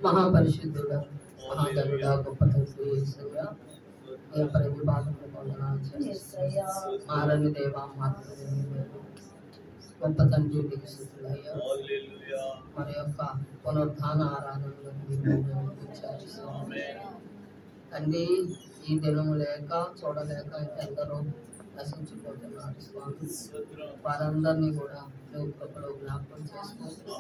మహాపరిశుద్ధుడా, మహాగరుడా, గొప్ప తండ్రి యేసయ్యా, ఏ ప్రతిపాదనకు వందనాలు చెల్లిస్తున్నా. మారని దేవా, మాతృదేవి గొప్ప తండ్రి నీకు స్తుతులయ్యా. మరి యొక్క పునరుద్ధాన ఆరాధనలో మీరు తండ్రి, ఈ దినము లేక చూడలేక ఎందరో నశించిపోతున్నారు స్వామి. వారందరినీ కూడా నువ్వు కృపలో జ్ఞాపకం చేసుకో.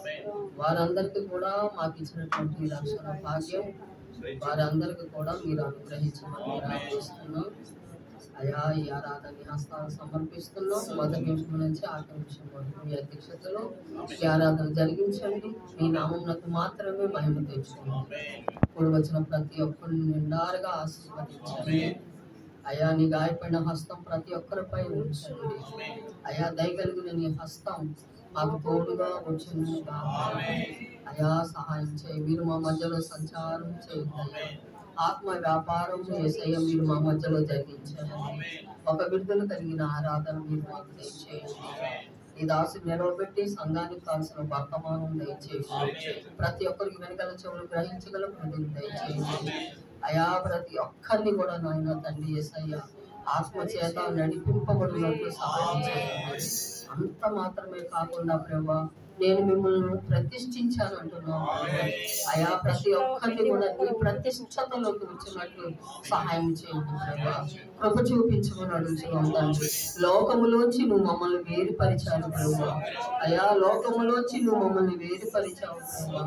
వారందరికీ కూడా మాకు ఇచ్చినటువంటి రక్షణ భాగ్యం వారందరికీ కూడా మీరు అనుగ్రహించమని ప్రార్థిస్తున్నాం. అయా, ఈ ఆరాధన హస్తాలు సమర్పిస్తున్నాం. మొదటి నిమిషం నుంచి ఆఖరి నిమిషం వరకు మీ అధ్యక్షతలో ఈ ఆరాధన జరిగించండి. మీ నామమునకు మాత్రమే మహిమ తెచ్చుకోండి. ఇప్పుడు వచ్చిన ప్రతి ఒక్కరిని నిండారుగా ఆశీర్వదించండి. అయా, నీ గాయపడిన హస్తం ప్రతి ఒక్కరిపై ఉంచండి. అయా, దయగలిగిన నీ హస్తం మాకు తోడుగా వచ్చింది. అయా, సహాయం చేయి. మీరు మా మధ్యలో సంచారం చేయండి. ఆత్మ వ్యాపారం చేసయ్య మీరు మా మధ్యలో జరిగించండి. ఒక విడుదల కలిగిన ఆరాధన మీరు మాకు దయచేయండి. ఈ దాసుని నిలవబెట్టి సంఘానికి కావాల్సిన వర్తమానం దయచేయండి. ప్రతి ఒక్కరికి వెనకాల చెవులు గ్రహించగల ప్రజలు దయచేయండి. అయా, ప్రతి ఒక్కరిని కూడా నాయన తండ్రి యేసయ్య ఆత్మ చేత నడిపింపబడినట్లు సహాయం చేయండి. అంత మాత్రమే కాకుండా ప్రభా, నేను మిమ్మల్ని ప్రతిష్ఠించాను అంటున్నాను. అయా, ప్రతి ఒక్కరిని కూడా నీ ప్రతిష్టతలోకి వచ్చినట్లు సహాయం చేయండి ప్రభా. కృప చూపించమని అడుగుతున్నాం తండ్రి. లోకములోంచి నువ్వు మమ్మల్ని వేరుపరిచావు ప్రభా. అయా, లోకములోంచి నువ్వు మమ్మల్ని వేరుపరిచావు ప్రభా.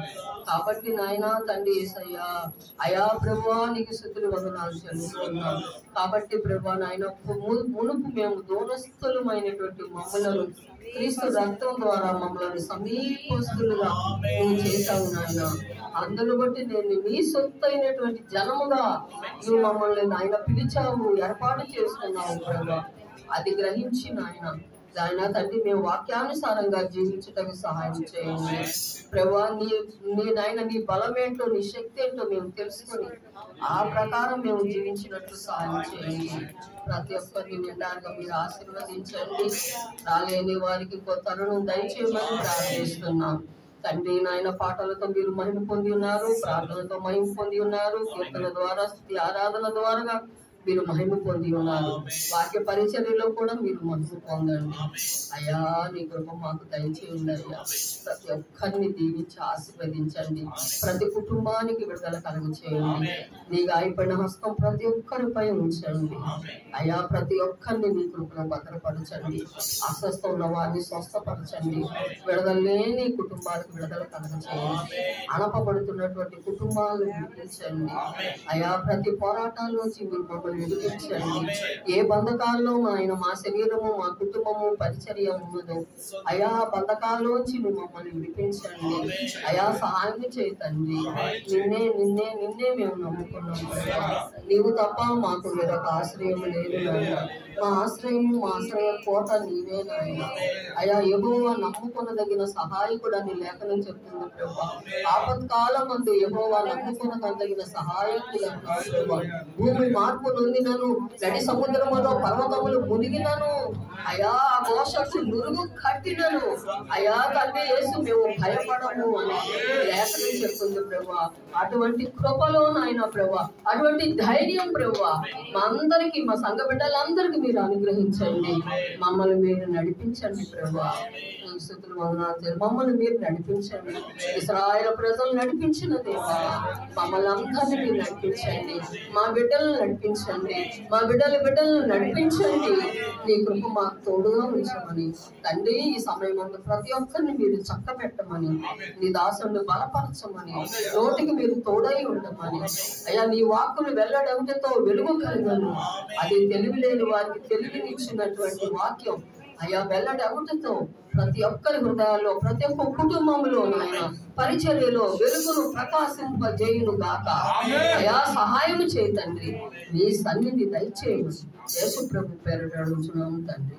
కాబట్టి నాయనా తండ్రి యేసయ్యా, అయా ప్రభువా, నీకు స్తుతులు వందనాలు చెల్లిస్తున్నాను. కాబట్టి ప్రభా నాయన, మునుపు మేము దూరస్థులమైనటువంటి మమ్మలను క్రీస్తు రక్తం ద్వారా మమ్మల్ని సమీపస్తులుగా నువ్వు చేశావు నాయన. అందును బట్టి నేను నీ సొత్తైనటువంటి జనముగా నువ్వు మమ్మల్ని నాయన పిలిచావు, ఏర్పాటు చేసుకున్నావు ప్రభా. అది గ్రహించి నాయన తండ్రి మేము వాక్యానుసారంగా జీవించడానికి సహాయం చేయండి ప్రభా. నీ నాయన నీ బలం ఏంటో, నీ శక్తి ఏంటో మేము తెలుసుకొని ఆ ప్రకారం మేము జీవించినట్లు సహాయం చేయండి. ప్రతి ఒక్కరిని నిండారుగా మీరు ఆశీర్వదించండి. రాలేని వారికి తరుణం దయచేయమని ప్రార్థిస్తున్నాం తండ్రి. నాయన పాటలతో మీరు మహిమ పొంది ఉన్నారు, ప్రార్థనతో మహిమ పొంది ఉన్నారు, కీర్తన ద్వారా స్తుతి ఆరాధన ద్వారా మీరు మహిమ పొంది ఉన్నారు. వాక్య పరిచర్యలో కూడా మీరు మహిమ పొందండి అయ్యా. నీ కృప మాకు దయచేయండి అయ్యా. ప్రతి ఒక్కరిని దీవించి ఆశీర్వదించండి. ప్రతి కుటుంబానికి విడుదల కలుగ చేయండి. నీ గాయపడిన హస్తం ప్రతి ఒక్కరిపై ఉంచండి అయ్యా. ప్రతి ఒక్కరిని నీ కృపను భద్రపరచండి. అస్వస్థ ఉన్న వారిని స్వస్థపరచండి. విడుదల లేని కుటుంబాలకు విడుదల కలుగ చేయండి. అణపబడుతున్నటువంటి కుటుంబాలను విడిపించండి అయ్యా. ప్రతి పోరాటాల నుంచి మీరు మమ్మల్ని విడిపించండి. ఏ బంధకాల్లో ఆయన మా శరీరము మా కుటుంబము పరిచర్య ఉన్నదో అయా, బంధకాల్లోంచి నువ్వు మమ్మల్ని విడిపించండి అయా. సహాయం చేయండి. నిన్నే నిన్నే నిన్నే మేము నమ్ముకున్నాము. నీవు తప్ప మాకు వేరొక ఆశ్రయం లేదు నాయన. మా ఆశ్రయం మా ఆశ్రయ కోట నీవే నాయన అయా. యెహోవా నమ్ముకొనదగిన సహాయకుడు అని లేఖనం చెప్తుంది ప్రభా. ఆపత్కాలం అందు యెహోవా నమ్ముకొనదగిన సహాయకుడు అంటారు ప్రభా. భూమి మార్పు నొందినను, గడి సముద్రములో పర్వతములు మునిగినను అయా, మోషకు నురుగు కట్టినను అయా తండ్రి యేసు మేము భయపడము అని లేఖనం చెప్తుంది ప్రభా. అటువంటి కృపలో నాయన ప్రభా, అటువంటి ధైర్యం ప్రభా మా అందరికి, మా సంఘ బిడ్డలందరికీ మీరు అనుగ్రహించండి. మమ్మల్ని మీరు నడిపించండి ప్రభా. స్తుతులు వందనాలు. మమ్మల్ని మీరు నడిపించండి. ఇశ్రాయేలు ప్రజలు నడిపించిన దేవా, మమ్మల్ని అందరినీ మీరు నడిపించండి. మా బిడ్డలను నడిపించండి. మా బిడ్డలను నడిపించండి. నీ కృప మాకు తోడుగా ఉంచమని తండ్రి, ఈ సమయం అందు ప్రతి ఒక్కరిని మీరు చక్క పెట్టమని, నీ దాసుని బలపరచమని, నోటికి మీరు తోడై ఉండమని అయ్యా. నీ వాక్కులు వెల్లడవుటతో వెలుగు కలిగను. అది తెలివి లేని వారికి తెలివినిచ్చినటువంటి వాక్యం అయ్యా. వెల్లడవుటతో ప్రతి ఒక్కరి హృదయాల్లో, ప్రతి ఒక్క కుటుంబంలో నాయన పరిచర్యలో వెలుగును ప్రకాశింపజేయును గాక అయా. సహాయం చేయి తండ్రి. నీ సన్నిధి దయచేయమని యేసు ప్రభు పేరిట అడుగుతున్నాము తండ్రి.